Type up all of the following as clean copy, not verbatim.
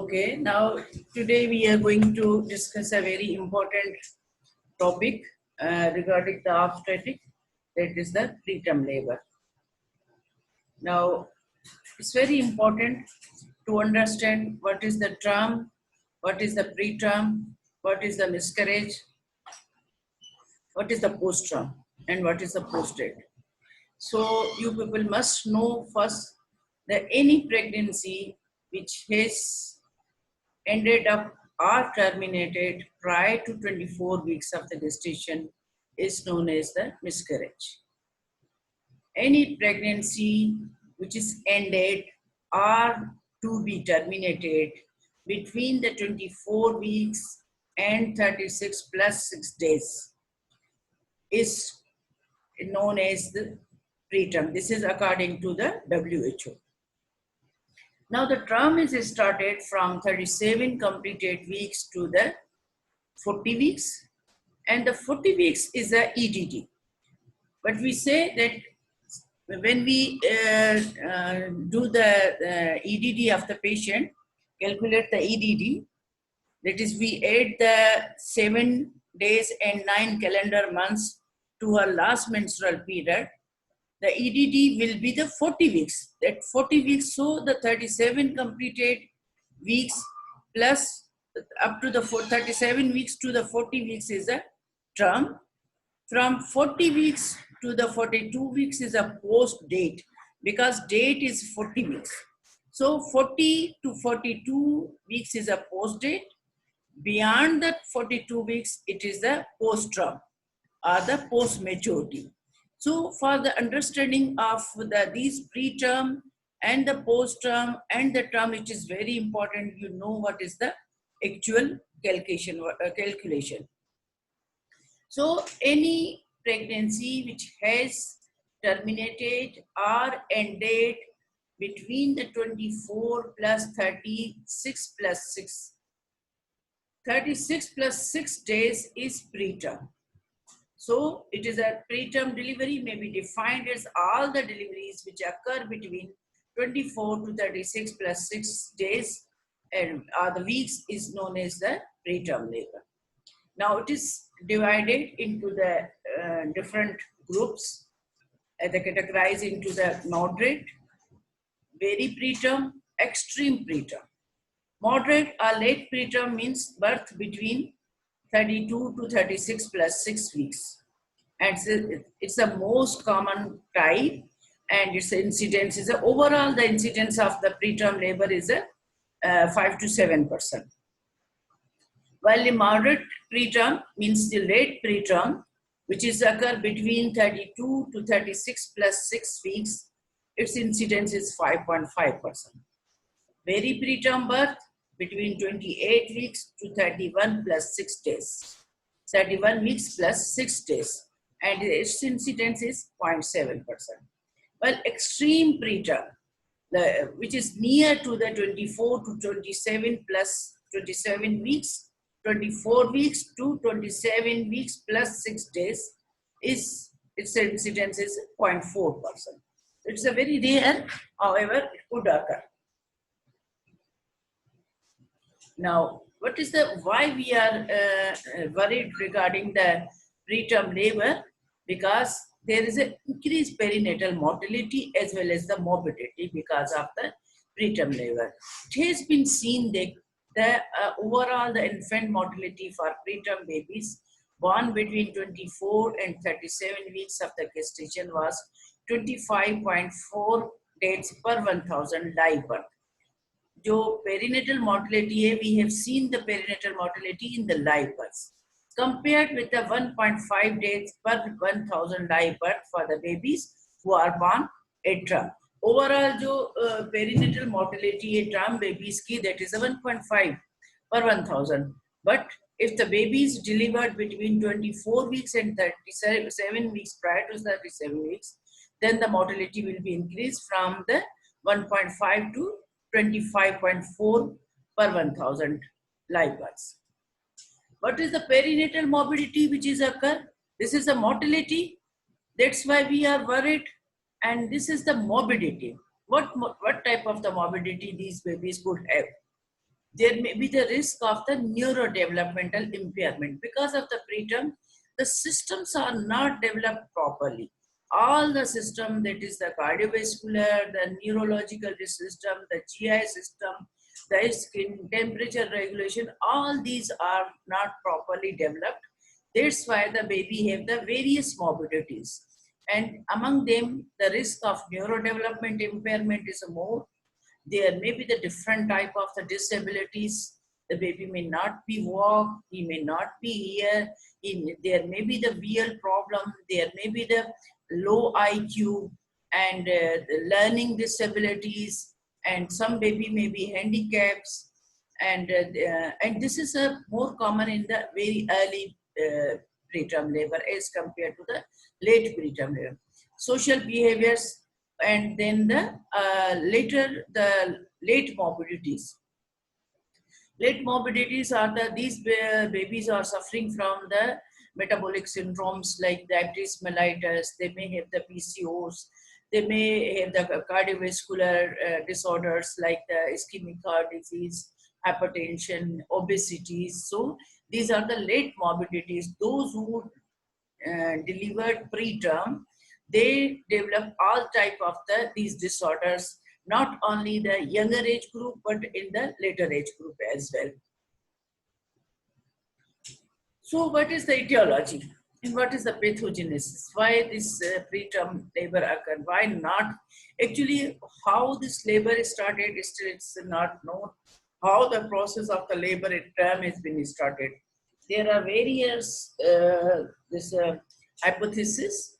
Okay, now today we are going to discuss a very important topic regarding the obstetric, that is the preterm labor. Now, it's very important to understand what is the term, what is the preterm, what is the miscarriage, what is the post-term, and what is the post-date. So, you people must know first that any pregnancy which has ended up or terminated prior to 24 weeks of the gestation is known as the miscarriage. Any pregnancy which is ended or to be terminated between the 24 weeks and 36 plus 6 days is known as the preterm. This is according to the WHO. Now the term is started from 37 completed weeks to the 40 weeks, and the 40 weeks is the EDD. But we say that when we do the EDD of the patient, calculate the EDD, that is we add the 7 days and 9 calendar months to our last menstrual period, the EDD will be the 40 weeks. That 40 weeks, so the 37 completed weeks plus up to the 37 weeks to the 40 weeks is a term. From 40 weeks to the 42 weeks is a post date, because date is 40 weeks. So 40 to 42 weeks is a post date. Beyond that 42 weeks, it is the post term or the post maturity. So for the understanding of these preterm and the post-term and the term, it is very important you know what is the actual calculation. So any pregnancy which has terminated or ended between the 24 plus 36 plus 6, 36 plus 6 days is preterm. So it is a preterm delivery may be defined as all the deliveries which occur between 24 to 36 plus 6 days and the weeks is known as the preterm labor. Now it is divided into the different groups. They categorize into the moderate, very preterm, extreme preterm. Moderate or late preterm means birth between 32 to 36 plus 6 weeks. And it's the most common type, and its incidence is overall the incidence of the preterm labor is 5 to 7%. While the moderate preterm means the late preterm, which is occur between 32 to 36 plus 6 weeks, its incidence is 5.5%. Very preterm birth between 28 weeks to 31 plus 6 days. 31 weeks plus 6 days. And its incidence is 0.7%. While extreme preterm, which is near to the 24 to 27 plus 27 weeks, 24 weeks to 27 weeks plus 6 days, its incidence is 0.4%. It's a very rare, however, it could occur. Now, what is why we are worried regarding the preterm labor? Because there is an increased perinatal mortality as well as the morbidity because of the preterm labor. It has been seen that overall the infant mortality for preterm babies born between 24 and 37 weeks of the gestation was 25.4 deaths per 1,000 live birth. जो perinatal mortality है, we have seen the perinatal mortality in the live births compared with the 1.5 deaths per 1,000 live birth for the babies who are born at term. Overall, जो perinatal mortality है term babies की, that is 1.5 per 1,000. But if the baby is delivered between 24 weeks and 37 weeks prior to 37 weeks, then the mortality will be increased from the 1.5 to 25.4 per 1,000 live births. What is the perinatal morbidity which is occur? This is the mortality. That's why we are worried. And this is the morbidity. What type of the morbidity these babies could have? There may be the risk of the neurodevelopmental impairment. Because of the preterm, the systems are not developed properly. All the system, that is the cardiovascular, the neurological system, the GI system, the skin temperature regulation, all these are not properly developed. That's why the baby have the various morbidities. And among them, the risk of neurodevelopment impairment is more. There may be the different type of the disabilities. The baby may not be walk, he may not be here, there may be the real problem, there may be the low IQ and the learning disabilities, and some baby may be handicaps, and this is a more common in the very early preterm labor as compared to the late preterm labor. Social behaviors, and then the later the late morbidities. Late morbidities are these babies are suffering from the metabolic syndromes like diabetes mellitus. They may have the PCOS. They may have the cardiovascular disorders like the ischemic heart disease, hypertension, obesity. So these are the late morbidities. Those who delivered preterm, they develop all type of these disorders, not only the younger age group, but in the later age group as well. So what is the etiology? And what is the pathogenesis? Why this preterm labor occur? Why not? Actually, how this labor started, still it's not known. How the process of the labor term has been started. There are various hypotheses.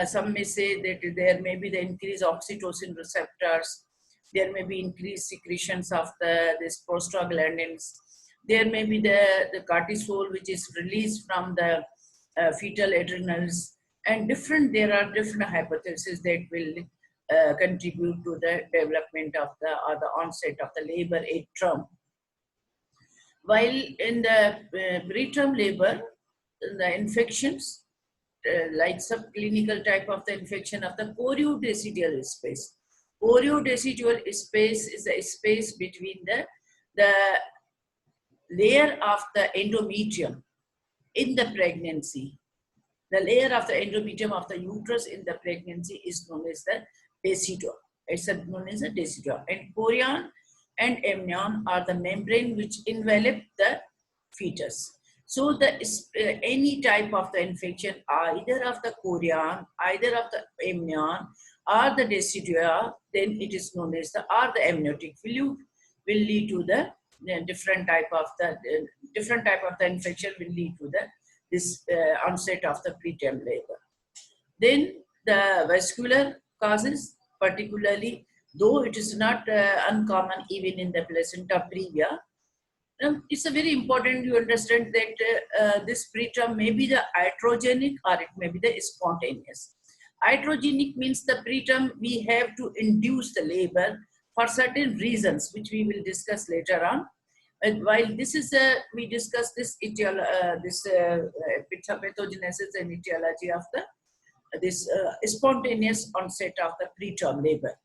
Some may say that there may be the increased oxytocin receptors. There may be increased secretions of this prostaglandins. There may be the cortisol, which is released from the fetal adrenals, and there are different hypotheses that will contribute to the development of the onset of the labor age term. While in the preterm labor, the infections, like subclinical type of the infection of the choriodecidual space. Choriodecidual space is the space between the layer of the endometrium in the pregnancy. The layer of the endometrium of the uterus in the pregnancy is known as the decidua. It's known as a decidua. And chorion and amnion are the membrane which envelop the fetus. So any type of the infection, either of the chorion, either of the amnion, or the decidua, then it is known as the amniotic fluid, will lead to the different type of the infection, will lead to this onset of the preterm labor. Then the vascular causes, particularly, though it is not uncommon even in the placenta previa, it's a very important you understand that this preterm may be the iatrogenic or it may be the spontaneous. Iatrogenic means the preterm we have to induce the labor for certain reasons, which we will discuss later on. And while this is we discuss this pathogenesis and etiology of this spontaneous onset of the preterm labor.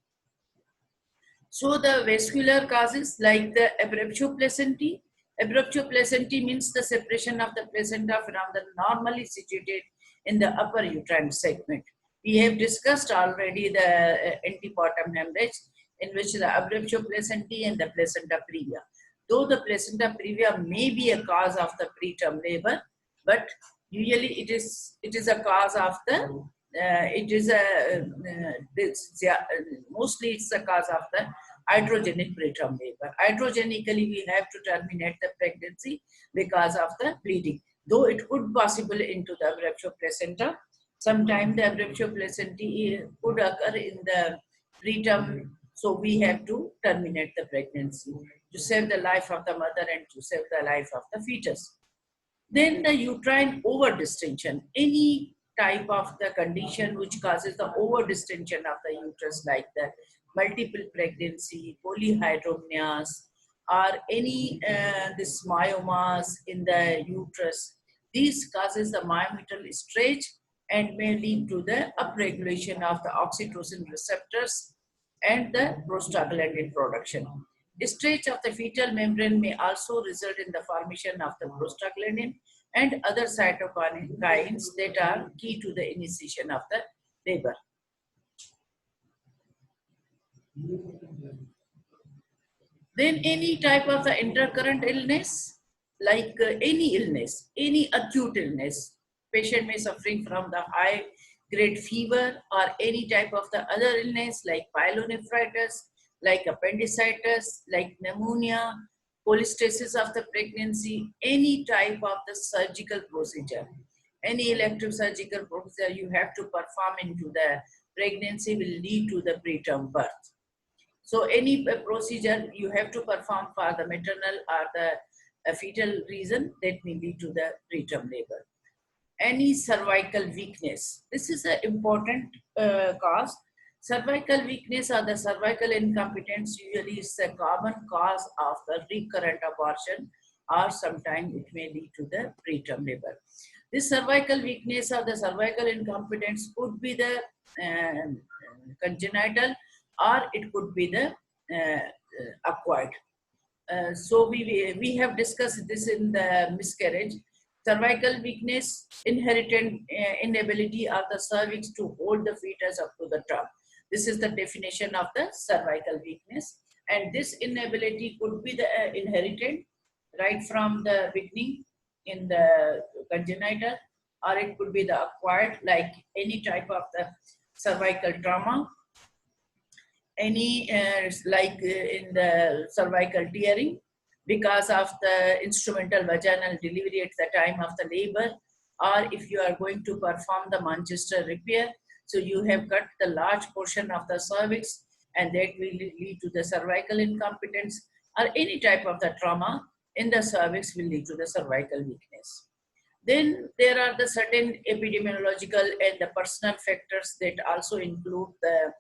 So the vascular causes like the abruptio placentae. Abruptio placentae means the separation of the placenta from the normally situated in the upper uterine segment. We have discussed already the antepartum hemorrhage, in which the abruptio placentae and the placenta previa. Though the placenta previa may be a cause of the preterm labor, but usually it is a cause of the mostly it's a cause of the iatrogenic preterm labor. Iatrogenically, we have to terminate the pregnancy because of the bleeding. Though it could possible into the abruptio placenta, sometimes the abruptio placentae could occur in the preterm, so we have to terminate the pregnancy to save the life of the mother and to save the life of the fetus. Then the uterine overdistension, any type of the condition which causes the overdistension of the uterus, like the multiple pregnancy, polyhydramnios, or any this myomas in the uterus. These causes the myometrial stretch and may lead to the upregulation of the oxytocin receptors and the prostaglandin production. Stretch of the fetal membrane may also result in the formation of the prostaglandin and other cytokines that are key to the initiation of the labor. Then any type of the intercurrent illness, like any illness, any acute illness, patient may suffering from the high grade fever or any type of the other illness like pyelonephritis, like appendicitis, like pneumonia, cholestasis of the pregnancy, any type of the surgical procedure, any elective surgical procedure you have to perform into the pregnancy will lead to the preterm birth. So any procedure you have to perform for the maternal or the fetal reason that may lead to the preterm labor. Any cervical weakness. This is an important cause. Cervical weakness or the cervical incompetence usually is a common cause of the recurrent abortion, or sometimes it may lead to the preterm labor. This cervical weakness or the cervical incompetence could be the congenital, or it could be the acquired. So we have discussed this in the miscarriage. Cervical weakness, inherited inability of the cervix to hold the fetus up to the term. This is the definition of the cervical weakness. And this inability could be the inherited right from the beginning in the congenital, or it could be the acquired, like any type of the cervical trauma, any in the cervical tearing because of the instrumental vaginal delivery at the time of the labor, or if you are going to perform the Manchester repair, so you have cut the large portion of the cervix and that will lead to the cervical incompetence, or any type of the trauma in the cervix will lead to the cervical weakness. Then there are the certain epidemiological and the personal factors that also include the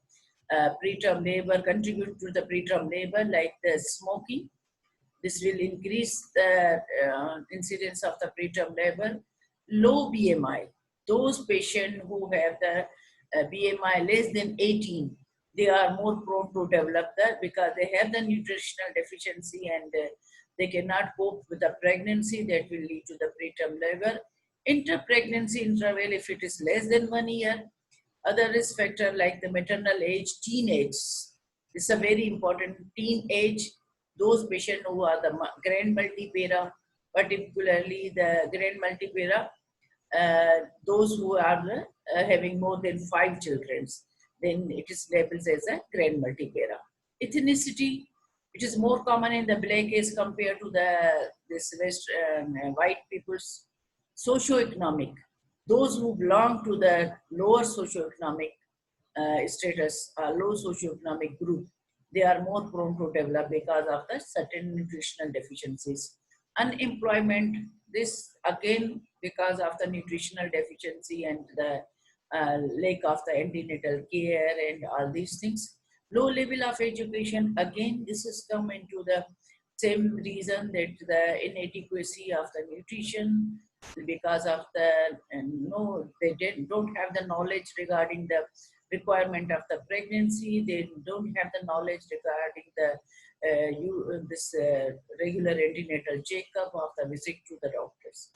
preterm labor, contribute to the preterm labor, like the smoking. This will increase the incidence of the preterm labor. Low BMI, those patients who have the BMI less than 18, they are more prone to develop that because they have the nutritional deficiency and they cannot cope with the pregnancy that will lead to the preterm labor. Inter-pregnancy interval, if it is less than 1 year. Other risk factor like the maternal age, teenage. This is a very important teen age. Those patients who are the grand multipara, particularly the grand multipara, those who are having more than 5 children, then it is labeled as a grand multipara. Ethnicity, it is more common in the black age compared to this white people's. Socioeconomic, those who belong to the lower socioeconomic status, low socioeconomic group, they are more prone to develop because of the certain nutritional deficiencies. Unemployment, this again because of the nutritional deficiency and the lack of the antenatal care and all these things. Low level of education, again this is come into the same reason that the inadequacy of the nutrition, because of the they don't have the knowledge regarding the requirement of the pregnancy. They don't have the knowledge regarding the regular antenatal checkup of the visit to the doctors.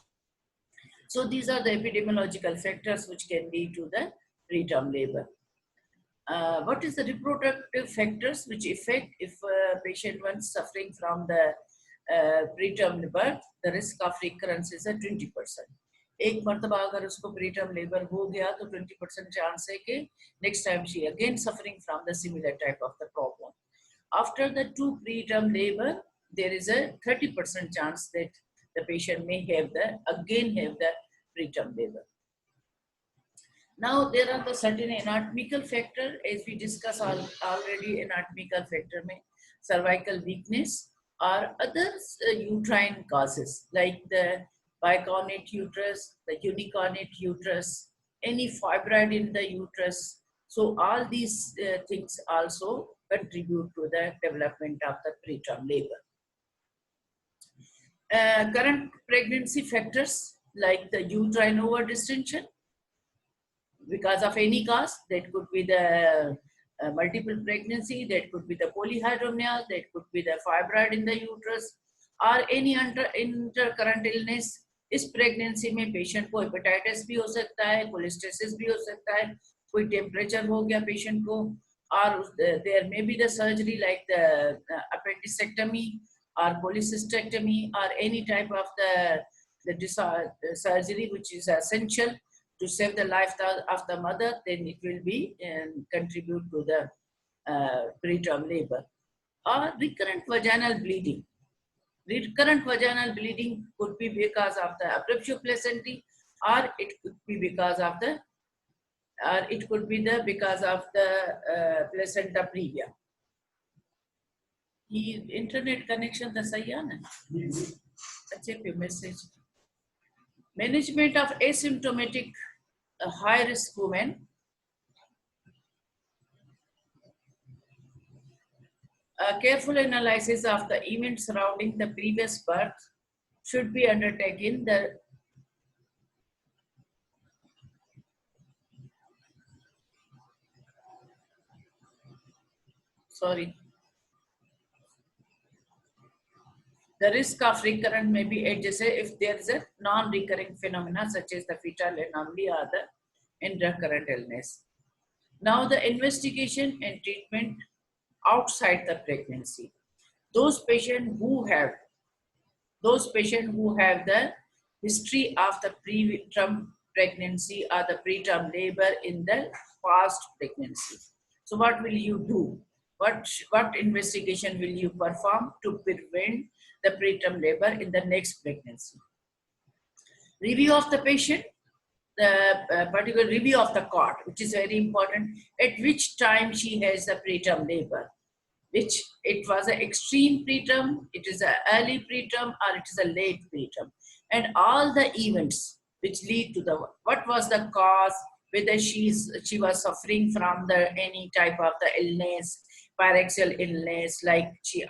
So these are the epidemiological factors which can lead to the preterm labor. What is the reproductive factors which affect if a patient once suffering from the preterm birth, the risk of recurrence is 20%. एक मर्तबा अगर उसको preterm labor हो गया तो 20% chance है कि next time she again suffering from the similar type of the problem. After the 2 preterm labor, there is a 30% chance that the patient may have the preterm labor. Now there are the certain anatomical factor, as we discussed already. Anatomical factor में cervical weakness or other uterine causes like the bicornate uterus, the unicornate uterus, any fibroid in the uterus. So all these things also contribute to the development of the preterm labor. Current pregnancy factors like the uterine overdistension, because of any cause, that could be the multiple pregnancy, that could be the polyhydramnios, that could be the fibroid in the uterus, or any intercurrent illness. इस pregnancy में patient को hepatitis भी हो सकता है, cholestasis भी हो सकता है, कोई टेम्परेचर हो गया पेशेंट को, और there may be the surgery like the appendicectomy or cholecystectomy or any type of the surgery which is essential to save the life of the mother, then it will be contribute to the preterm labor. Or recurrent vaginal bleeding. Recurrent vaginal bleeding could be because of the abruptio placentae, or it could be because of the, because of the placenta previa. ये internet connection तो सही है ना? अच्छे पे message. Management of asymptomatic high risk women. A careful analysis of the events surrounding the previous birth should be undertaken. The risk of recurrent may be adjusted if there is a non-recurring phenomena such as the fetal anomaly or the intercurrent illness. Now the investigation and treatment outside the pregnancy. Those patients who have the history of the preterm pregnancy or the preterm labor in the past pregnancy. So what will you do? What investigation will you perform to prevent the preterm labor in the next pregnancy? Review of the patient, the particular review of the cord, which is very important, at which time she has the preterm labor, which it was an extreme preterm, it is an early preterm, or it is a late preterm, and all the events which lead to the, what was the cause, whether she was suffering from any type of the illness, pyraxial illness, like she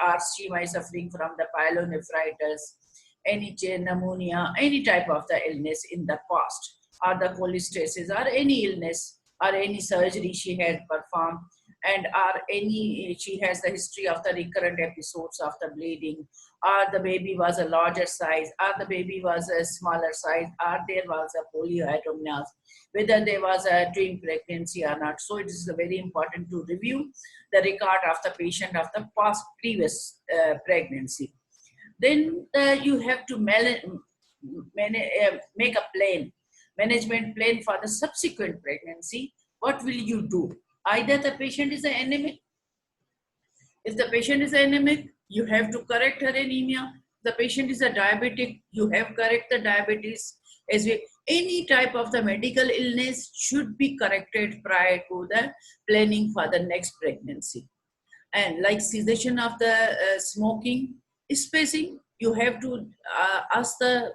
might suffering from the pyelonephritis, any pneumonia, any type of the illness in the past, or the cholestasis, or any illness, or any surgery she had performed, and she has the history of the recurrent episodes of the bleeding, or the baby was a larger size, or the baby was a smaller size, or there was a polyhydramnios, whether there was a twin pregnancy or not. So it is very important to review the record of the patient of the previous pregnancy. Then you have to make a management plan for the subsequent pregnancy. What will you do? Either the patient is anemic. If the patient is anemic, you have to correct her anemia. The patient is a diabetic, you have correct the diabetes. As well, any type of the medical illness should be corrected prior to the planning for the next pregnancy. And like cessation of the smoking, spacing, you have to ask the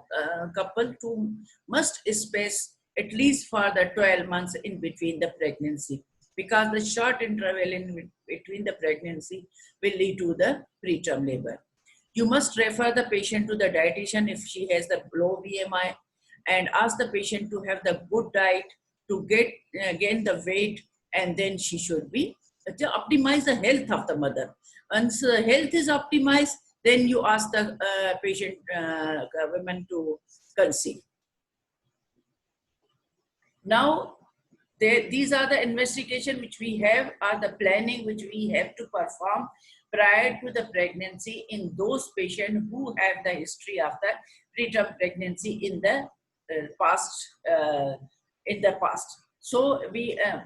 couple to must space at least for the 12 months in between the pregnancy, because the short interval in between the pregnancy will lead to the preterm labor. You must refer the patient to the dietitian if she has the low BMI, and ask the patient to have the good diet to gain the weight, and then she should be to optimize the health of the mother. Once the health is optimized, then you ask the patient women to conceive. Now, these are the investigation which we have, or the planning which we have to perform prior to the pregnancy in those patients who have the history of the preterm pregnancy in the past. So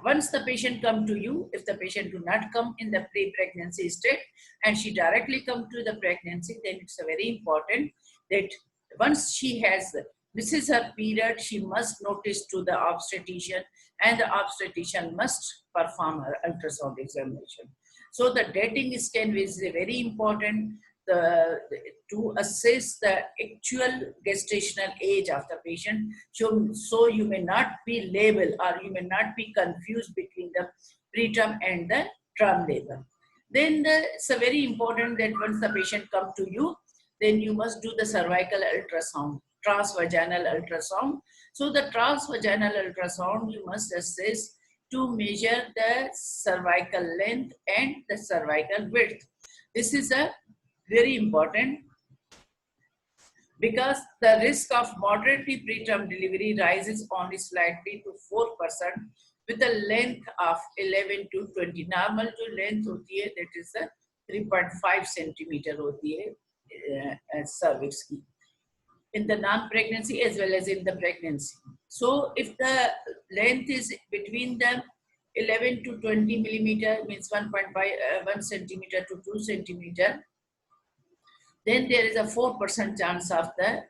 once the patient come to you, if the patient do not come in the pre-pregnancy state and she directly come to the pregnancy, then it's very important that once she has, this is her period, she must notice to the obstetrician, and the obstetrician must perform her ultrasound examination. So the dating scan is very important to assess the actual gestational age of the patient. So you may not be labeled, or you may not be confused between the preterm and the term labor. Then it's very important that once the patient comes to you, then you must do the cervical ultrasound, transvaginal ultrasound. So the transvaginal ultrasound, you must assess to measure the cervical length and the cervical width. This is a very important because the risk of moderately preterm delivery rises only slightly to 4% with a length of 11 to 20. Normal जो length होती है that is a 3.5 centimeter होती है cervix की in the non-pregnancy as well as in the pregnancy. So if the length is between the 11 to 20 millimeter means 1 centimeter to 2 centimeter, then there is a 4% chance of that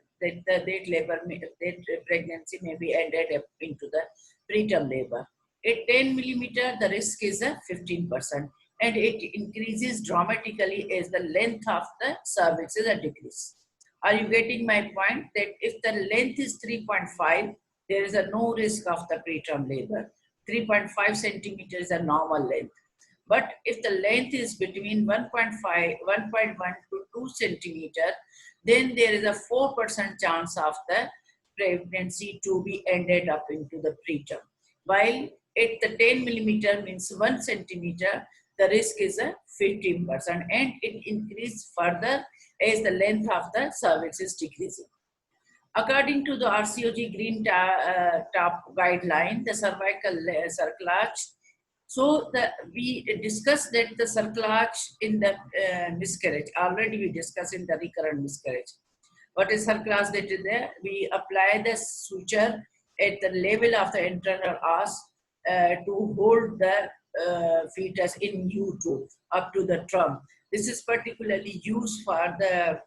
pregnancy may be ended up into the preterm labor. At 10 millimeter, the risk is a 15%, and it increases dramatically as the length of the cervix is a decrease. Are you getting my point? That if the length is 3.5, there is a no risk of the preterm labor. 3.5 centimeters is a normal length. But if the length is between 1.1 to 2 centimeter, then there is a 4% chance of the pregnancy to be ended up into the preterm. While at the 10 millimeter means 1 centimeter, the risk is a 15%, and it increases further as the length of the cervix is decreasing. According to the RCOG green top guideline, the cervical cerclage. So we discussed that the cerclage in the miscarriage. Already we discussed in the recurrent miscarriage. What is cerclage that is there? We apply the suture at the level of the internal os to hold the fetus in utero up to the trunk. This is particularly used for the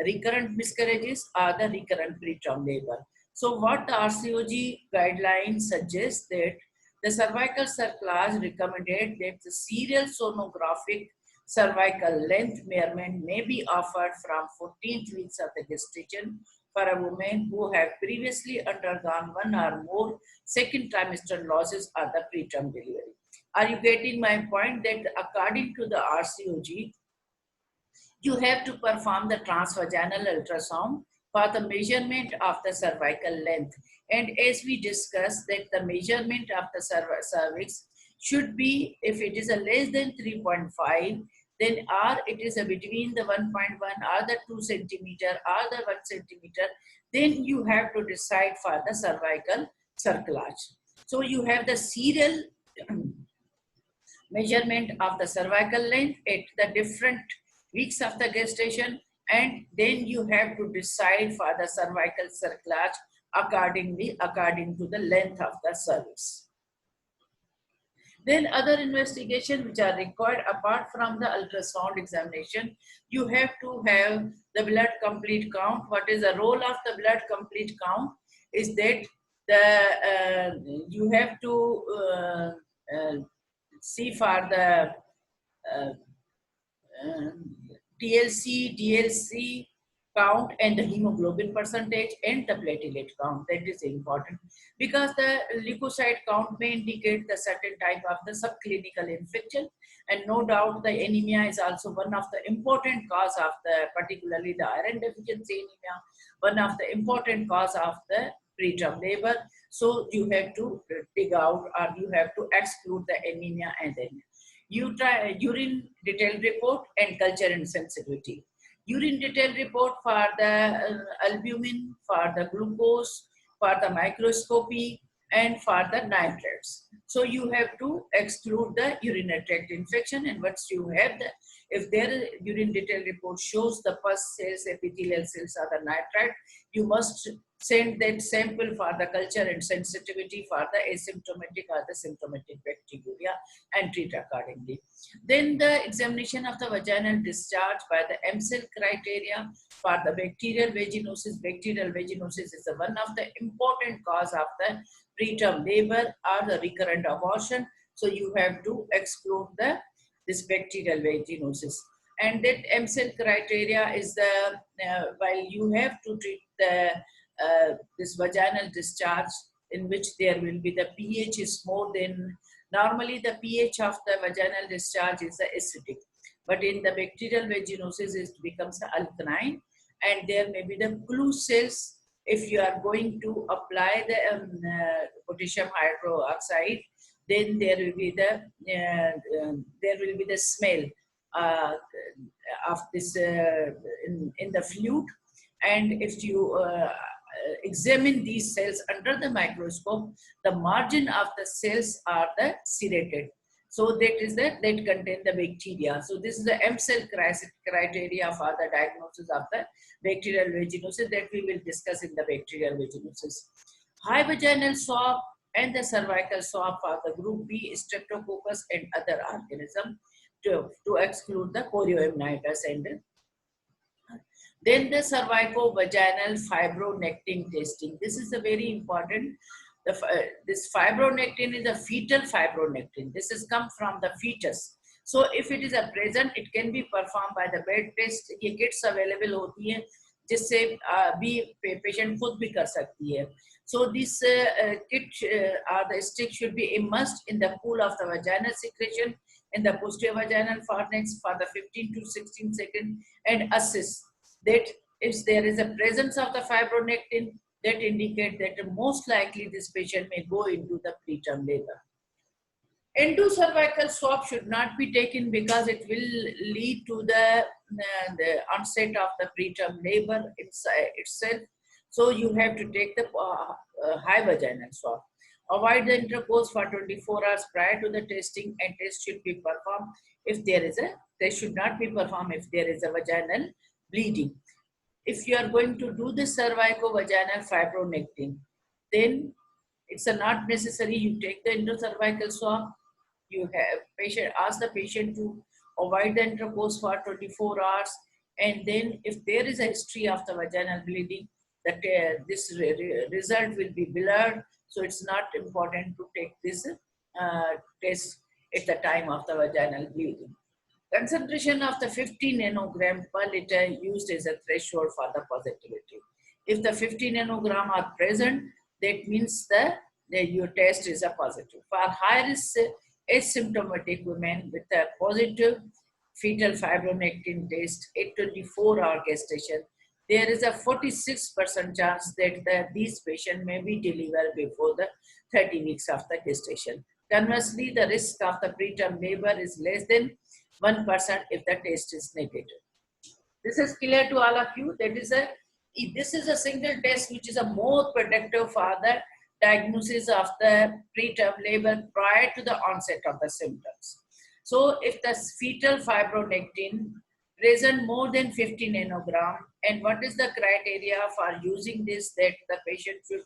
recurrent miscarriages or the recurrent preterm labor. So what the RCOG guidelines suggest that the cervical cerclage recommended that the serial sonographic cervical length measurement may be offered from 14th weeks of the gestation for a woman who have previously undergone one or more second trimester losses or the preterm delivery. Are you getting my point? That according to the RCOG, you have to perform the transvaginal ultrasound for the measurement of the cervical length. And as we discussed that the measurement of the cervix should be, if it is a less than 3.5, then or it is a between the 1.1 or the 2 centimeter or the 1 centimeter, then you have to decide for the cervical cerclage. So you have the serial measurement of the cervical length at the different weeks of the gestation, and then you have to decide for the cervical cerclage according to the length of the cervix. Then other investigations which are required apart from the ultrasound examination, you have to have the blood complete count. What is the role of the blood complete count? Is that you have to see for the TLC, DLC count and the hemoglobin percentage and the platelet count. That is important because the leukocyte count may indicate the certain type of the subclinical infection, and no doubt the anemia is also one of the important cause of the, particularly the iron deficiency anemia, one of the important cause of the preterm labor. So you have to dig out or you have to exclude the anemia and then you try urine detailed report and culture and sensitivity. Urine detailed report for the albumin, for the glucose, for the microscopy, and for the nitrates. So you have to exclude the urinary tract infection, and once you have the, if their urine detailed report shows the pus cells, epithelial cells, or the nitrate, you must send that sample for the culture and sensitivity for the asymptomatic or the symptomatic bacteria and treat accordingly. Then the examination of the vaginal discharge by the EMSEL criteria for the bacterial vaginosis. Bacterial vaginosis is one of the important cause of the preterm labor or the recurrent abortion. So you have to exclude this bacterial vaginosis. And that EMSEL criteria is the, while you have to treat the this vaginal discharge in which there will be the pH is more than, normally the pH of the vaginal discharge is acidic, but in the bacterial vaginosis it becomes alkaline, and there may be the clue cells. If you are going to apply the potassium hydroxide then there will be the smell uh, of this in the fluid. And if you examine these cells under the microscope, the margin of the cells are the serrated. So that contain the bacteria. So this is the M cell criteria for the diagnosis of the bacterial vaginosis that we will discuss in the bacterial vaginosis. High vaginal swab and the cervical swab for the group B, streptococcus and other organisms to exclude the chorioamnitis. And then the cervico-vaginal fibronectin testing. This is a very important. This fibronectin is a fetal fibronectin. This has come from the fetus. So if it is a present, it can be performed by the bed test. ये kits available होती हैं जिससे भी patient खुद भी कर सकती है. So this kit or the stick should be immersed in the pool of the vaginal secretion in the posterior vaginal pharynx for the 15 to 16 seconds and assess that if there is a presence of the fibronectin, that indicate that most likely this patient may go into the preterm labor. Endocervical swab should not be taken because it will lead to the onset of the preterm labor itself. So you have to take the high vaginal swab. Avoid the intercourse for 24 hours prior to the testing, and test should be performed if there is a, test should not be performed if there is a vaginal bleeding. If you are going to do the cervico-vaginal fibronectin, then it's not necessary you take the endocervical swab. You have patient, ask the patient to avoid the intercourse for 24 hours, and then if there is a history of the vaginal bleeding, that this result will be blurred. So it's not important to take this test at the time of the vaginal bleeding. Concentration of the 50 nanogram per liter used as a threshold for the positivity. If the 50 nanogram are present, that means your test is a positive. For high risk asymptomatic women with a positive fetal fibronectin test at 24-hour gestation, there is a 46% chance that these patients may be delivered before the 30 weeks of the gestation. Conversely, the risk of the preterm labor is less than 1% if the test is negative. This is clear to all of you. This is a single test which is a more predictive for the diagnosis of the preterm labor prior to the onset of the symptoms. So if the fetal fibronectin present more than 50 nanogram, and what is the criteria for using this, that the patient should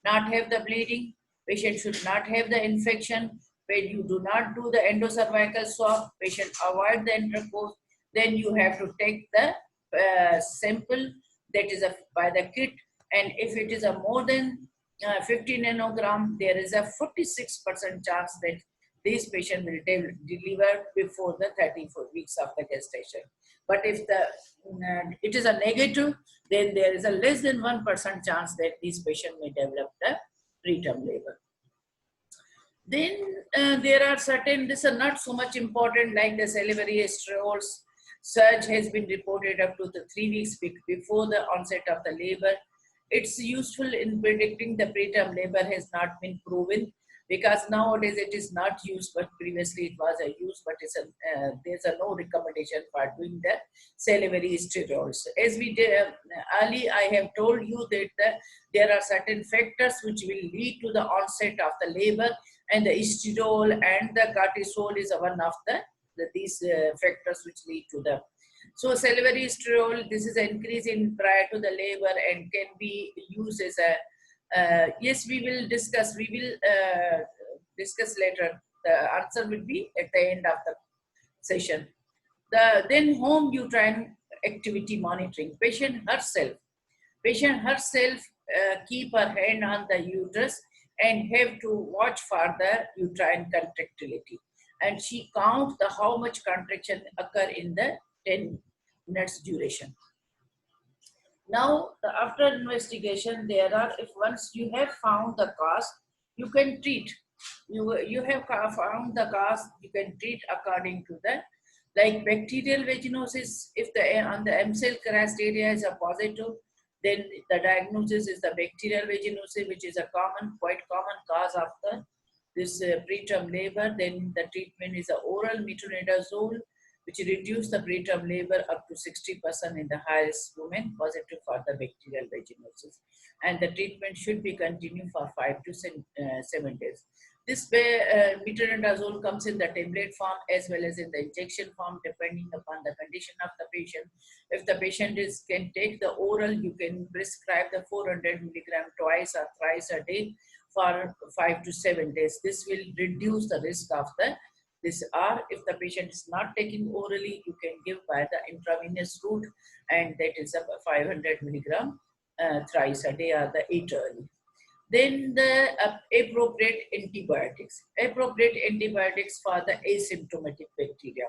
not have the bleeding, patient should not have the infection, when you do not do the endocervical swab, patient avoid the intercourse, then you have to take the sample that is by the kit, and if it is a more than 50 nanogram, there is a 46% chance that this patient will deliver before the 34 weeks of the gestation. But if it is a negative, then there is a less than 1% chance that this patient may develop the preterm labor. Then there are certain, these are not so much important, like the salivary esterarols. Surge has been reported up to the 3 weeks before the onset of the labor. It's useful in predicting the preterm labor has not been proven, because nowadays it is not used, but previously it was a use, but there's no recommendation for doing the salivary sterols. As we did early, I have told you that there are certain factors which will lead to the onset of the labor, and the estradiol and the cortisol is one of these factors which lead to the. So salivary esterol, this is an increase in prior to the labor and can be used as a, yes, we will discuss later. The answer will be at the end of the session. Then home uterine activity monitoring. Patient herself keep her hand on the uterus and have to watch for the uterine contractility. And she counts how much contraction occur in the 10 minutes duration. Now, after investigation, if once you have found the cause, you can treat. You have found the cause, you can treat according to the, like bacterial vaginosis. If on the M cell criteria is a positive, then the diagnosis is the bacterial vaginosis, which is a quite common cause of the this preterm labor, then the treatment is a oral metronidazole, which reduce the preterm labor up to 60% in the highest women positive for the bacterial vaginosis. And the treatment should be continued for 5 to 7 days. This metronidazole comes in the tablet form as well as in the injection form, depending upon the condition of the patient. If the patient can take the oral, you can prescribe the 400 milligram twice or thrice a day for 5 to 7 days. This will reduce the risk of this. Or if the patient is not taking orally, you can give by the intravenous route, and that is a 500 milligram thrice a day or the 8 early. Then the appropriate antibiotics. Appropriate antibiotics for the asymptomatic bacteria.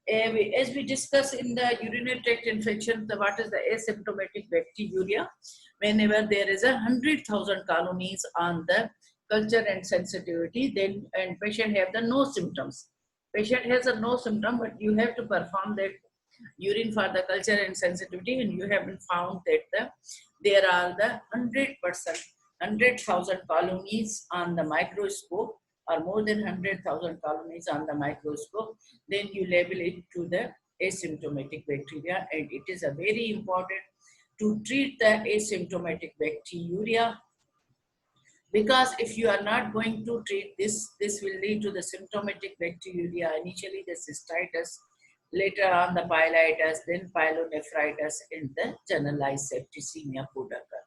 As we discussed in the urinary tract infection, what is the asymptomatic bacteriuria? Whenever there is 100,000 colonies on the culture and sensitivity, then and patient have the no symptoms. Patient has a no symptom, but you have to perform that urine for the culture and sensitivity, and you haven't found that there are the 100,000 colonies on the microscope, or more than 100,000 colonies on the microscope, then you label it to the asymptomatic bacteria. And it is a very important to treat the asymptomatic bacteriuria, because if you are not going to treat this, this will lead to the symptomatic bacteriuria, initially the cystitis, later on the pyelitis, then pyelonephritis, and the generalized septicemia could occur.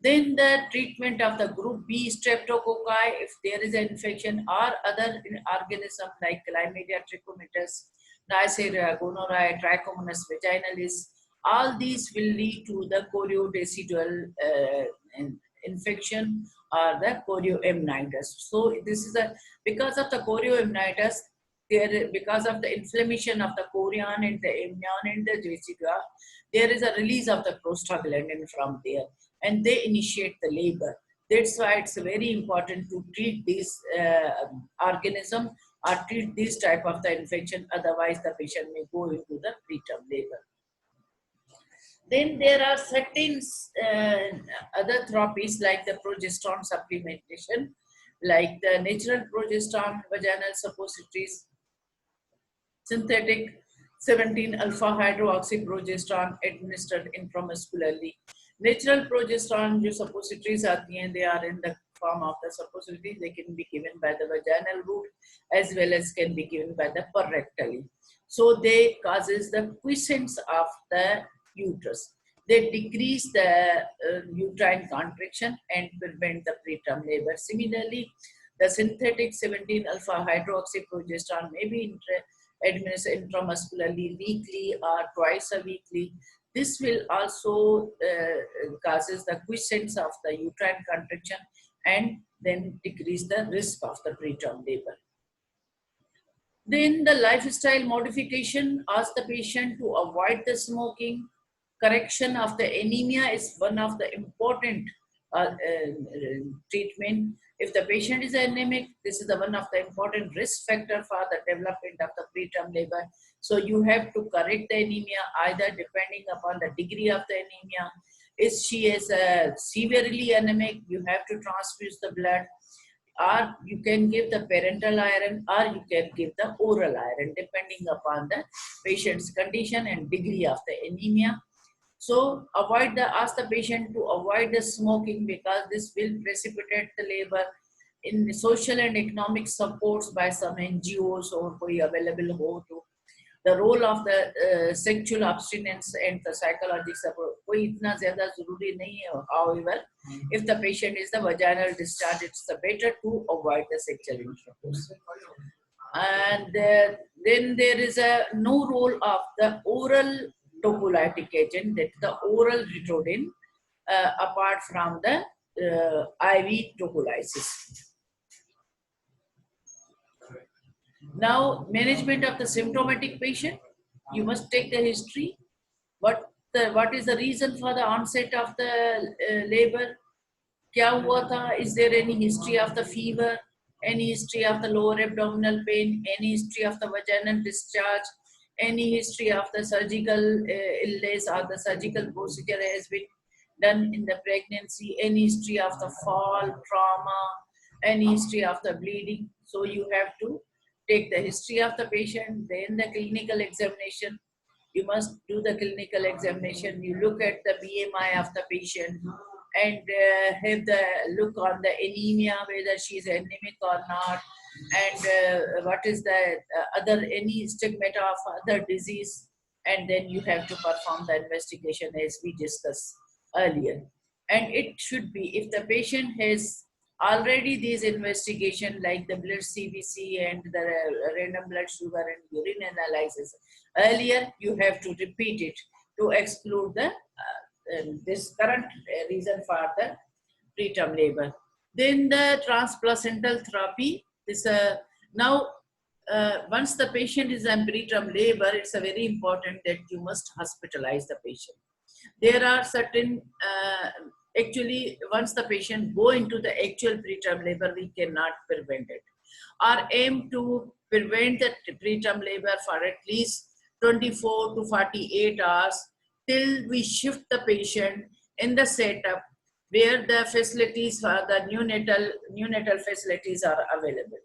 Then the treatment of the group B streptococci, if there is an infection, or other organism like Chlamydia trachomatis, Neisseria gonorrhoeae, Trichomonas vaginalis, all these will lead to the choriodecidal infection or the chorioamnitis. So this is because of the chorioamnitis, because of the inflammation of the chorion and the amnion and the decidua, there is a release of the prostaglandin from there, and they initiate the labor. That's why it's very important to treat this organism or treat this type of the infection. Otherwise, the patient may go into the preterm labor. Then there are certain other therapies like the progesterone supplementation, like the natural progesterone, vaginal suppositories, synthetic 17-alpha hydroxyprogesterone administered intramuscularly. Natural progesterone जो suppositories आती हैं, they are in the form of the suppositories. They can be given by the vaginal route as well as can be given by the perrectally. So they causes the quiescence of the uterus. They decrease the uterine contraction and prevent the preterm labor. Similarly, the synthetic 17-alpha hydroxyprogesterone may be administered intramuscularly weekly or twice a weekly. This will also causes the quiescence of the uterine contraction and then decrease the risk of the preterm labor. Then the lifestyle modification, ask the patient to avoid the smoking. Correction of the anemia is one of the important treatment. If the patient is anemic, this is the one of the important risk factor for the development of the preterm labor. So you have to correct the anemia either depending upon the degree of the anemia. If she is severely anemic, you have to transfuse the blood, or you can give the parental iron, or you can give the oral iron depending upon the patient's condition and degree of the anemia. So ask the patient to avoid the smoking, because this will precipitate the labor. In the social and economic supports by some NGOs or koi available ho to, the role of the sexual abstinence and the psychological support koi itna zyada zaruri nahi hai. However, if the patient is the vaginal discharge, it's better to avoid the sexual intercourse. And then there is no role of the oral tocolytic agent, that the oral ritodin, apart from the IV tocolysis. Now, management of the symptomatic patient, you must take the history. What is the reason for the onset of the labor? Kya hua tha? Is there any history of the fever? Any history of the lower abdominal pain? Any history of the vaginal discharge? Any history of the surgical illness or the surgical procedure has been done in the pregnancy? Any history of the fall, trauma, any history of the bleeding. So you have to take the history of the patient, then the clinical examination. You must do the clinical examination. You look at the BMI of the patient and have the look on the anemia, whether she is anemic or not, and what is the other any stigmata of other disease, and then you have to perform the investigation as we discussed earlier. And it should be, if the patient has already these investigation like the blood CBC and the random blood sugar and urine analysis earlier, you have to repeat it to exclude the this current reason for the preterm labor. Then the transplacental therapy is now once the patient is in preterm labor, it's a very important that you must hospitalize the patient. There are certain actually once the patient go into the actual preterm labor, we cannot prevent it. Our aim to prevent the preterm labor for at least 24 to 48 hours till we shift the patient in the setup where the facilities for the neonatal facilities are available.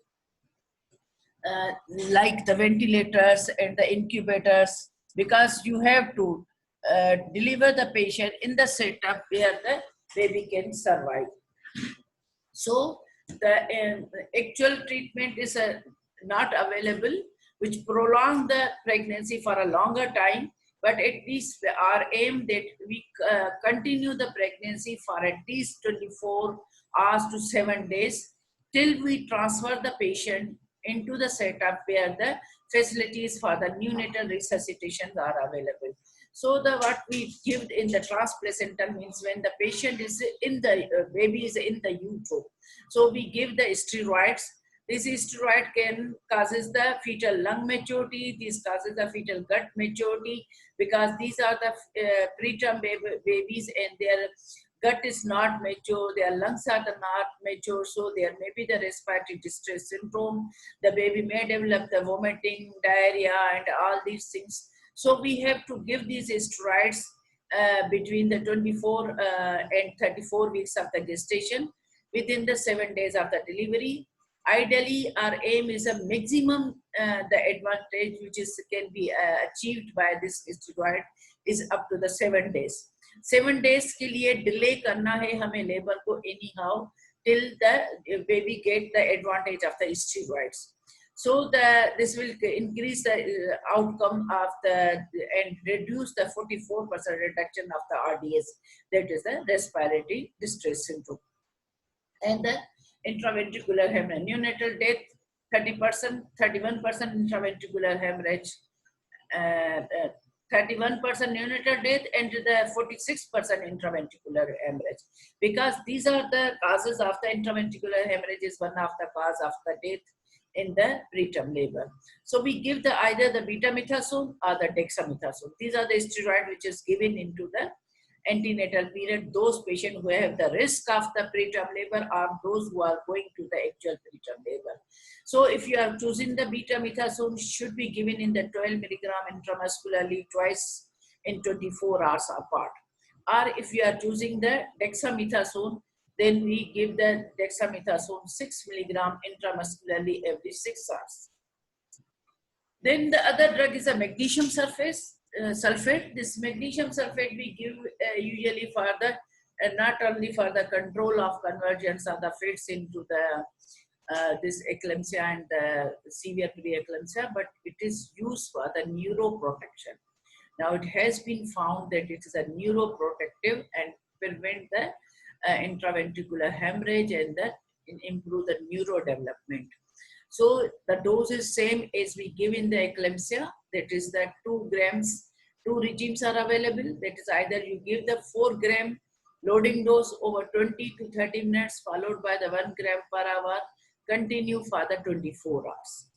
Like the ventilators and the incubators, because you have to deliver the patient in the setup where the baby can survive. So the actual treatment is not available, which prolong the pregnancy for a longer time, but at least our aim that we continue the pregnancy for at least 24 hours to 7 days till we transfer the patient into the setup where the facilities for the neonatal resuscitation are available. So the what we give in the transplacental means when the patient is in the baby is in the utero. So we give the steroids. This steroid can causes the fetal lung maturity. This causes the fetal gut maturity because these are the preterm babies and their gut is not mature, their lungs are not mature, so there may be the respiratory distress syndrome. The baby may develop the vomiting, diarrhea, and all these things. So we have to give these steroids between the 24 and 34 weeks of the gestation within the 7 days of the delivery. Ideally, our aim is a maximum the advantage which is can be achieved by this steroid is up to the 7 days. 7 days के लिए delay करना है हमें labor को anyhow till the baby get the advantage of the steroids. So this will increase the outcome of the and reduce the 44% reduction of the RDS, that is the respiratory distress syndrome. And the intraventricular hemorrhage, neonatal death 30%, 31% intraventricular hemorrhage, 31% neonatal death and the 46% intraventricular hemorrhage. Because these are the causes of the intraventricular hemorrhage is one of the cause of the death in the preterm labor. So we give the either the betamethasone or the dexamethasone. These are the steroid which is given into the antenatal period, those patients who have the risk of the preterm labor are those who are going to the actual preterm labor. So if you are choosing the betamethasone, should be given in the 12 milligram intramuscularly twice in 24 hours apart. Or if you are choosing the dexamethasone, then we give the dexamethasone 6 milligram intramuscularly every 6 hours. Then the other drug is a magnesium sulfate. This magnesium sulfate we give usually for the not only for the control of convergence of the fits into the this eclampsia and the severe preeclampsia, but it is used for the neuroprotection. Now it has been found that it is a neuroprotective and prevent the intraventricular hemorrhage and improve the neurodevelopment. So the dose is same as we give in the eclampsia, that is that 2 grams, 2 regimes are available. That is either you give the 4 gram loading dose over 20 to 30 minutes followed by the 1 gram per hour, continue for the 24 hours.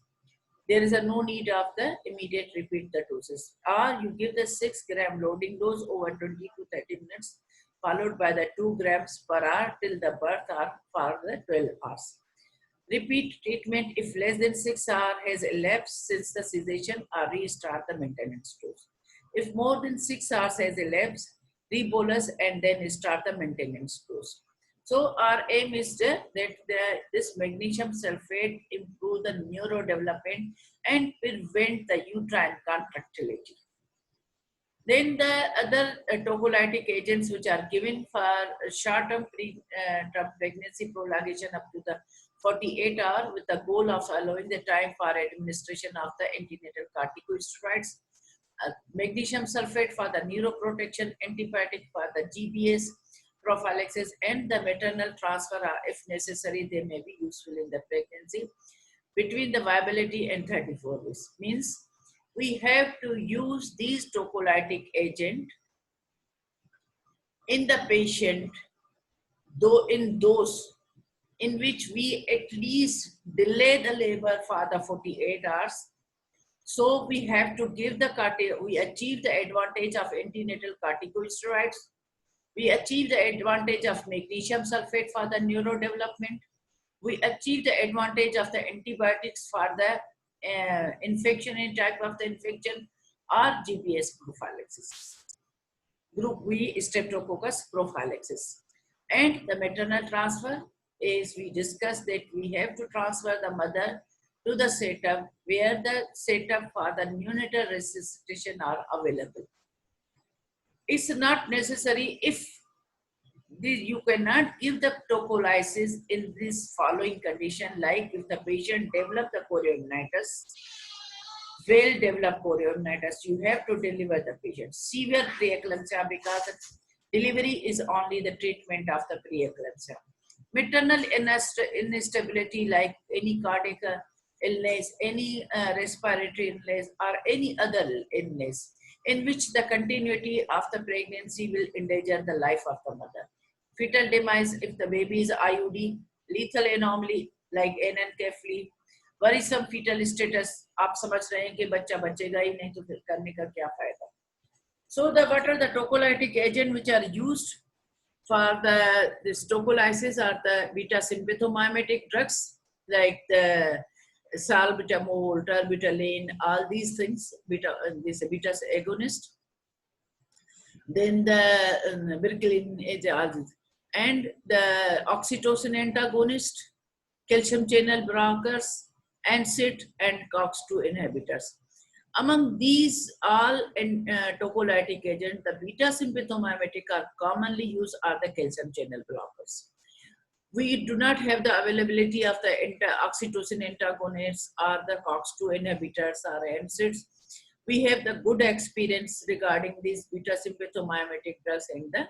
There is no need of the immediate repeat the doses. Or you give the 6 gram loading dose over 20 to 30 minutes followed by the 2 grams per hour till the birth or for the 12 hours. Repeat treatment if less than 6 hours has elapsed since the cessation or restart the maintenance dose. If more than 6 hours has elapsed, rebolus and then start the maintenance dose. So our aim is that this magnesium sulfate improve the neurodevelopment and prevent the uterine contractility. Then the other tocolytic agents which are given for short-term term pregnancy prolongation up to the 48 hours with the goal of allowing the time for administration of the antenatal corticosteroids, magnesium sulfate for the neuroprotection, antibiotic for the GBS prophylaxis, and the maternal transfer, if necessary, they may be useful in the pregnancy between the viability and 34 weeks. Means we have to use these tocolytic agent in the patient, though in those in which we at least delay the labor for the 48 hours. So we have to give we achieve the advantage of antenatal corticosteroids. We achieve the advantage of magnesium sulfate for the neurodevelopment. We achieve the advantage of the antibiotics for the infection, in type of the infection, or GBS prophylaxis. Group B, Streptococcus prophylaxis. And the maternal transfer is, we discussed that we have to transfer the mother to the setup where the setup for the neonatal resuscitation are available. It's not necessary if you cannot give the tocolysis in this following condition, like if the patient develop the chorioamnitis, well-developed chorioamnitis, you have to deliver the patient. Severe preeclampsia, because delivery is only the treatment of the preeclampsia. Maternal instability, like any cardiac illness, any respiratory illness, or any other illness in which the continuity of the pregnancy will endanger the life of the mother. Fetal demise, if the baby is IUD, lethal anomaly like anencefali, worrisome fetal status, आप समझ रहे हैं कि बच्चा बचेगा ही नहीं तो फिर करने का क्या फायदा. So what are the tocolytic agents which are used for this tocolysis are the beta sympathomimetic drugs like the salbutamol, terbutaline, all these things, beta agonist. Then the Birkelin is all these. And the oxytocin antagonist, calcium channel blockers, ANSIT, and COX-2 inhibitors. Among these all tocolytic agents, the beta sympathomimetic are commonly used are the calcium channel blockers. We do not have the availability of the oxytocin antagonists or the COX-2 inhibitors or ANSIDs. We have the good experience regarding these beta sympathomimetic drugs and the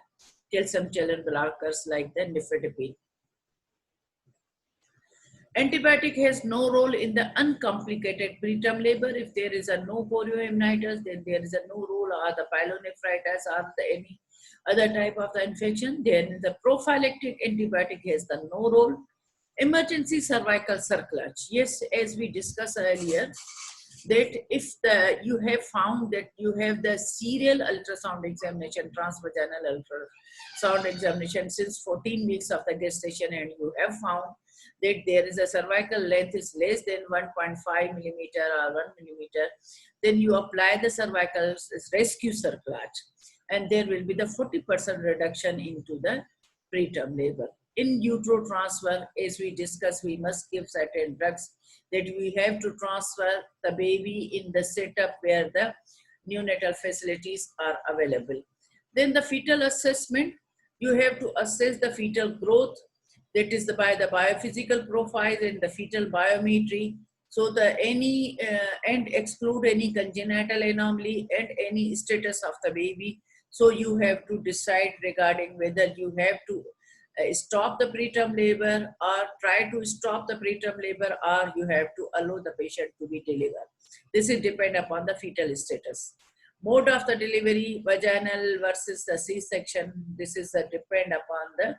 calcium channel blockers like the nifedipine. Antibiotic has no role in the uncomplicated preterm labor. If there is a no chorioamnitis, then there is a no role, or the pyelonephritis or the any other type of the infection. Then the prophylactic antibiotic has the no role. Emergency cervical cerclage. Yes, as we discussed earlier, that if you have found that you have the serial ultrasound examination, transvaginal ultrasound examination since 14 weeks of the gestation, and you have found that there is a cervical length is less than 1.5 millimeter or 1 millimeter, then you apply the cervical rescue cerclage, and there will be the 40% reduction into the preterm labor. In utero transfer, as we discussed, we must give certain drugs that we have to transfer the baby in the setup where the neonatal facilities are available. Then the fetal assessment, you have to assess the fetal growth, that is by the biophysical profile and the fetal biometry. So and exclude any congenital anomaly and any status of the baby. So you have to decide regarding whether you have to stop the preterm labor or try to stop the preterm labor, or you have to allow the patient to be delivered. This is depend upon the fetal status. Mode of the delivery, vaginal versus the C-section, this is depend upon the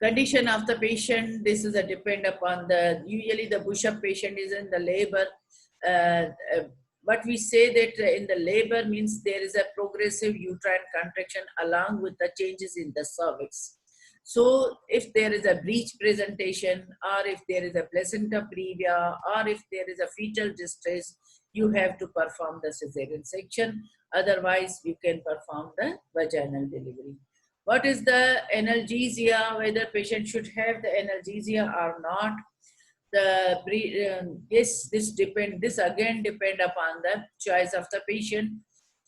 condition of the patient. This is depend upon usually the Bush-up patient is in the labor. But we say that in the labor means there is a progressive uterine contraction along with the changes in the cervix. So if there is a breech presentation, or if there is a placenta previa, or if there is a fetal distress, you have to perform the cesarean section. Otherwise, you can perform the vaginal delivery. What is the analgesia, whether patient should have the analgesia or not. This again depend upon the choice of the patient.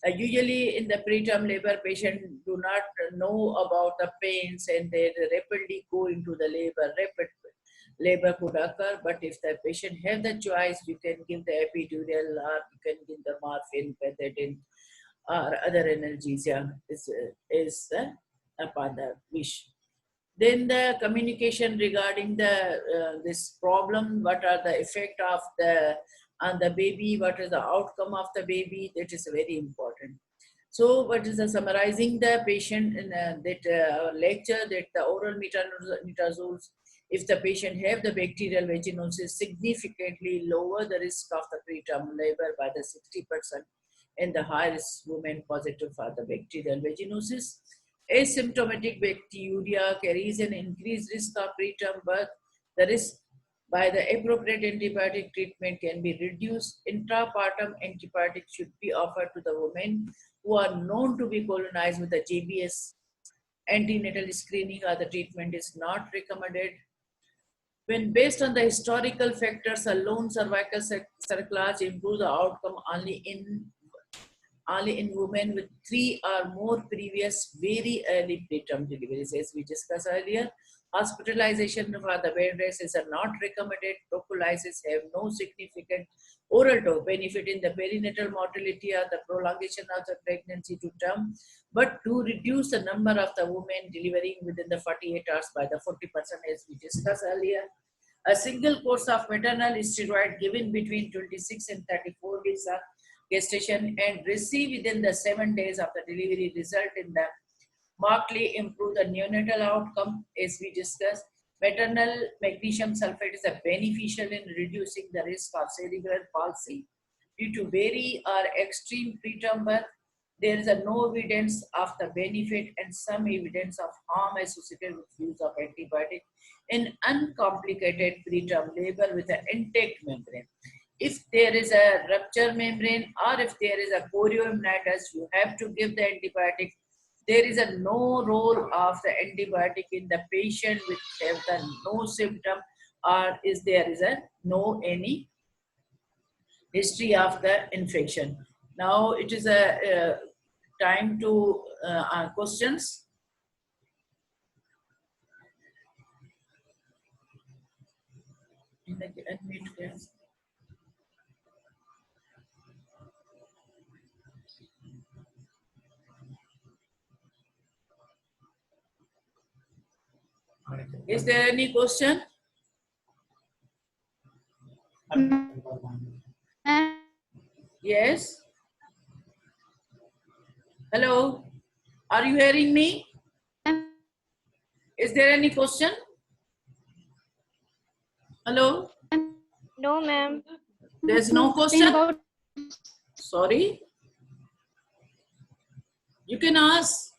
Usually in the preterm labor, patient do not know about the pains and they rapidly go into the labor. Rapid labor could occur, but if the patient have the choice, you can give the epidural or you can give the morphine, pethidine, or other analgesia is upon the wish. Then the communication regarding the this problem, what are the effect of the on the baby, what is the outcome of the baby, that is very important. So what is the summarizing the patient in that lecture, that the oral metazoles, if the patient have the bacterial vaginosis, significantly lower the risk of the preterm labor by the 60% in the high risk women positive for the bacterial vaginosis. Asymptomatic bacteriuria carries an increased risk of preterm birth. The risk by the appropriate antibiotic treatment can be reduced. Intrapartum antibiotics should be offered to the women who are known to be colonized with the JBS. Antenatal screening or the treatment is not recommended. When based on the historical factors, alone cervical cerclage improves the outcome only in women with 3 or more previous very early preterm deliveries. As we discussed earlier, hospitalization for the bed rest is not recommended. Prophylactis have no significant oral benefit in the perinatal mortality or the prolongation of the pregnancy to term, but to reduce the number of the women delivering within the 48 hours by the 40%, as we discussed earlier. A single course of maternal steroid given between 26 and 34 weeks of gestation and receive within the 7 days of the delivery result in the markedly improve the neonatal outcome. As we discussed, maternal magnesium sulfate is a beneficial in reducing the risk of cerebral palsy due to very or extreme preterm birth. There is no evidence of the benefit and some evidence of harm associated with use of antibiotic in uncomplicated preterm labor with an intact membrane. If there is a rupture membrane or if there is a chorioamnitis, you have to give the antibiotic. There is no role of the antibiotic in the patient which have the no symptom or there is no any history of the infection. Now it is a time to questions. Is there any question? Yes. Hello. Are you hearing me? Is there any question? Hello. No, ma'am. There's no question. Sorry. You can ask.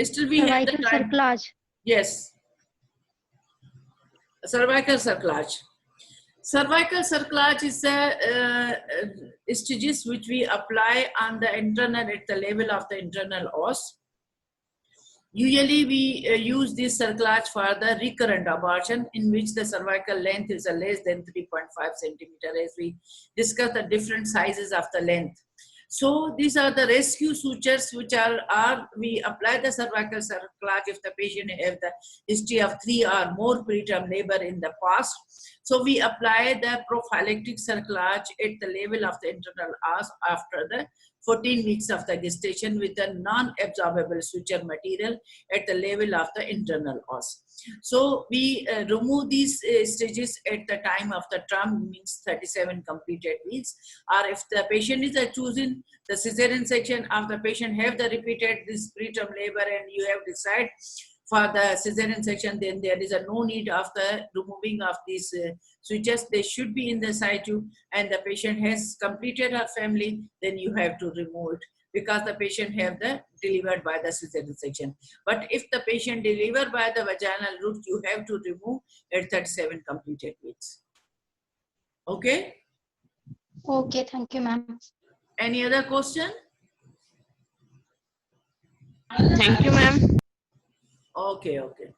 Still we have the time. Cerclage. Yes. Cervical cerclage. Cervical cerclage is a stages which we apply on the internal at the level of the internal os. Usually we use this cerclage for the recurrent abortion in which the cervical length is less than 3.5 centimeter, as we discuss the different sizes of the length. So these are the rescue sutures which we apply the cervical cerclage if the patient have the history of 3 or more preterm labor in the past. So we apply the prophylactic cerclage at the level of the internal os after the 14 weeks of the gestation with a non-absorbable suture material at the level of the internal os. So we remove these stages at the time of the term, means 37 completed weeks, or if the patient is choosing the cesarean section of the patient have the repeated this preterm labor and you have decided for the cesarean section, then there is no need of the removing of these switches. They should be in the situ and the patient has completed her family, then you have to remove it because the patient have the delivered by the cesarean section. But if the patient delivered by the vaginal route, you have to remove at 37 completed weeks. Okay? Okay, thank you, ma'am. Any other question? Thank you, ma'am. Okay, okay.